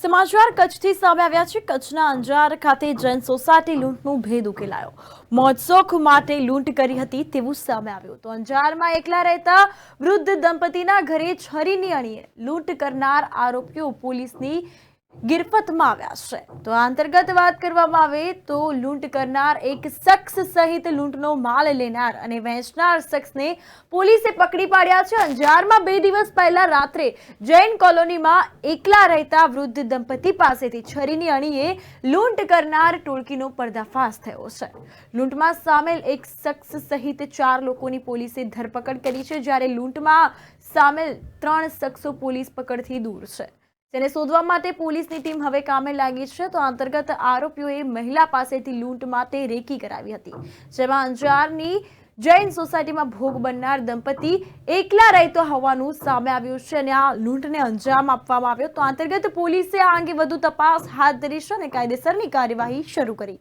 સમાચાર કચ્છથી સામે આવ્યા છે। કચ્છના અંજાર ખાતે જૈન સોસાયટી લૂંટનો ભેદ ઉકેલાયો। મોજશોખ માટે લૂંટ કરી હતી તેવું સામે આવ્યું તો અંજારમાં એકલા રહેતા વૃદ્ધ દંપતીના ઘરે છરીની અણીએ લૂંટ કરનાર આરોપીઓ પોલીસની ગિરફતમાં આવ્યા છે। તો આ અંતર્ગત વાત કરવામાં આવે તો લૂંટ કરનાર એક શખ્સ સહિત લૂંટનો માલ લેનાર અને વેચનાર શખ્સને પોલીસે પકડી પાડ્યા છે। અંજારમાં 2 દિવસ પહેલા રાત્રે જૈન કોલોનીમાં એકલા રહેતા વૃદ્ધ દંપતી પાસેથી છરીની અણીએ લૂંટ કરનાર ટોળકીનો પર્દાફાશ થયો છે। લૂંટમાં સામેલ એક શખ્સ સહિત 4 લોકોની પોલીસે ધરપકડ કરી છે, જ્યારે લૂંટમાં સામેલ 3 શખ્સો પોલીસ પકડથી દૂર છે। તેને શોધવા માટે પોલીસની ટીમ હવે કામે લાગી છે। તો અંતર્ગત આરોપીઓએ મહિલા પાસેથી લૂંટ માટે રેકી કરાવી હતી, જેમાં અંજારની જૈન સોસાયટીમાં ભોગ બનનાર દંપતી એકલા રહેતો હોવાનું સામે આવ્યું છે અને આ લૂંટને અંજામ આપવામાં આવ્યો। તો અંતર્ગત પોલીસે આ અંગે વધુ તપાસ હાથ ધરી છે અને કાયદેસરની કાર્યવાહી શરૂ કરી।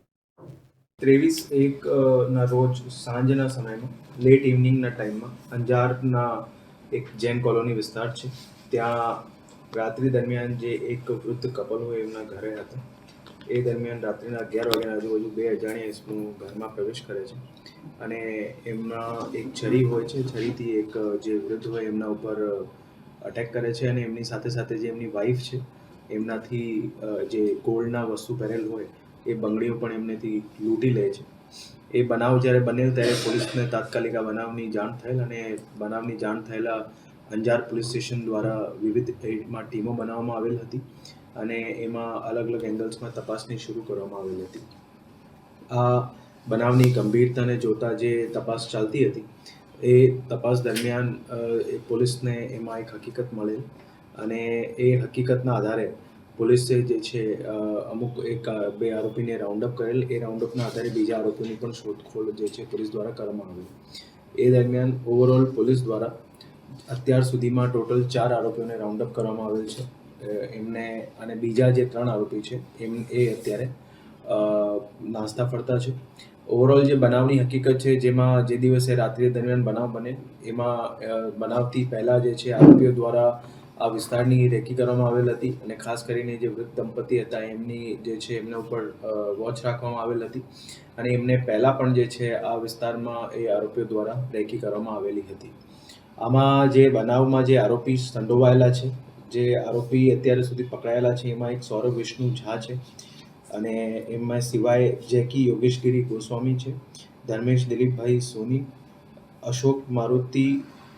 23/1 ના રોજ સાંજના સમયમાં લેટ ઇવનિંગના ટાઈમમાં અંજારના એક જૈન કોલોની વિસ્તાર છે, ત્યાં રાત્રિ દરમિયાન જે એક વૃદ્ધ કપલ હોય એમના ઘરે હતા। એ દરમિયાન રાત્રિના 11 વાગ્યાના આજુબાજુ 2 અજાણ્યા ઇસમો ઘરમાં પ્રવેશ કરે છે અને એમના એક છરી હોય છે, છરીથી એક જે વૃદ્ધ હોય એમના ઉપર અટેક કરે છે અને એમની સાથે સાથે જે એમની વાઈફ છે એમનાથી જે ગોલ્ડના વસ્તુ પહેરેલ હોય એ બંગડીઓ પણ એમનેથી લૂંટી લે છે। એ બનાવ જ્યારે બનેલ ત્યારે પોલીસને તાત્કાલિક આ બનાવની જાણ થયેલ અને બનાવની જાણ થયેલા અંજાર પોલીસ સ્ટેશન દ્વારા વિવિધ ટીમો બનાવવામાં આવેલ હતી અને એમાં અલગ અલગ એંગલ્સમાં તપાસની શરૂ કરવામાં આવેલી હતી। આ બનાવની ગંભીરતાને જોતા જે તપાસ ચાલતી હતી એ તપાસ દરમિયાન પોલીસને એમાં એક હકીકત મળેલ અને એ હકીકતના આધારે પોલીસે જે છે અમુક 1-2 આરોપીને રાઉન્ડઅપ કરેલ। એ રાઉન્ડઅપના આધારે બીજા આરોપીની પણ શોધખોળ જે છે પોલીસ દ્વારા કરવામાં આવેલ। એ દરમિયાન ઓવરઓલ પોલીસ દ્વારા અત્યાર સુધીમાં ટોટલ 4 આરોપીઓને રાઉન્ડઅપ કરવામાં આવેલ છે એમને, અને બીજા જે 3 આરોપી છે એ અત્યારે નાસ્તા ફરતા છે। ઓવરઓલ જે બનાવની હકીકત છે, જેમાં જે દિવસે રાત્રિ દરમિયાન બનાવ બને એમાં બનાવથી પહેલાં જે છે આરોપીઓ દ્વારા આ વિસ્તારની રેકી કરવામાં આવેલ હતી અને ખાસ કરીને જે વૃદ્ધ દંપતી હતા એમની જે છે એમના ઉપર વોચ રાખવામાં આવેલ હતી અને એમને પહેલાં પણ જે છે આ વિસ્તારમાં એ આરોપીઓ દ્વારા રેકી કરવામાં આવેલી હતી। આમાં જે બનાવમાં જે આરોપી સંડોવાયેલા છે, જે આરોપી અત્યારે સુધી પકડાયેલા છે, એમાં એક સૌરભ વિષ્ણુ ઝા છે અને એમાં સિવાય જેકી યોગેશગીરી ગોસ્વામી છે, ધર્મેશ દિલીપભાઈ સોની, અશોક મારુતિ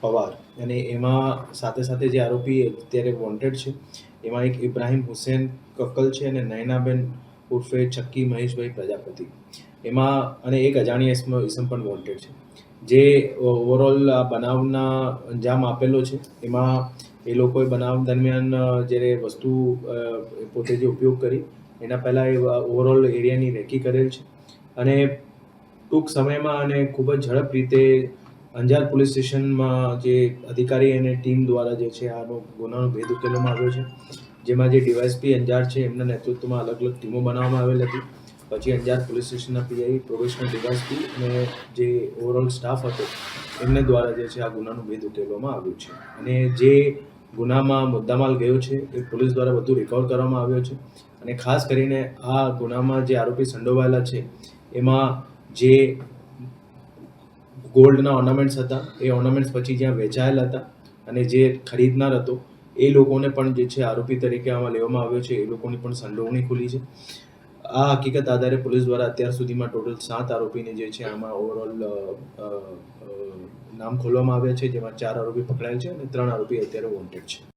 પવાર અને એમાં સાથે સાથે જે આરોપી અત્યારે વોન્ટેડ છે એમાં એક ઇબ્રાહિમ હુસેન કક્કલ છે અને નયનાબેન ઉર્ફે ચક્કી મહેશભાઈ પ્રજાપતિ એમાં, અને એક અજાણ્યા ઇસમ પણ વોન્ટેડ છે। જે ઓવરઓલ આ બનાવના અંજામ આપેલો છે એમાં એ લોકોએ બનાવ દરમિયાન જ્યારે વસ્તુ પોતે જે ઉપયોગ કરી એના પહેલાં એ ઓવરઓલ એરિયાની રેકી કરેલ છે અને ટૂંક સમયમાં અને ખૂબ જ ઝડપ રીતે અંજાર પોલીસ સ્ટેશનમાં જે અધિકારી અને ટીમ દ્વારા જે છે આનો ગુનાનો ભેદ ઉકેલવામાં આવ્યો છે, જેમાં જે ડીવાયએસપી અંજાર છે એમના નેતૃત્વમાં અલગ અલગ ટીમો બનાવવામાં આવેલ હતી। પછી અંજાર પોલીસ સ્ટેશનના પીઆઈ, પ્રોબેશનલ ડીવાયએસપી અને જે ઓવરઓલ સ્ટાફ હતો એમને દ્વારા જે છે આ ગુનાનો ભેદ ઉકેલવામાં આવ્યો છે અને જે ગુનામાં મુદ્દામાલ ગયો છે એ પોલીસ દ્વારા વધુ રિકવર કરવામાં આવ્યો છે અને ખાસ કરીને આ ગુનામાં જે આરોપી સંડોવાયેલા છે એમાં જે ગોલ્ડના ઓર્નામેન્ટ્સ હતા એ ઓર્નામેન્ટ્સ પછી જ્યાં વેચાયેલા હતા અને જે ખરીદનાર હતો એ લોકોને પણ જે છે આરોપી તરીકે આમાં લેવામાં આવ્યો છે, એ લોકોની પણ સંડોવણી ખુલી છે। આ હકીકત આધારે પોલીસ દ્વારા અત્યાર સુધીમાં ટોટલ 7 આરોપીને જે છે આમાં ઓવરઓલ નામ ખોલવામાં આવ્યા છે, જેમાં 4 આરોપી પકડાયેલ છે અને 3 આરોપી અત્યારે વોન્ટેડ છે।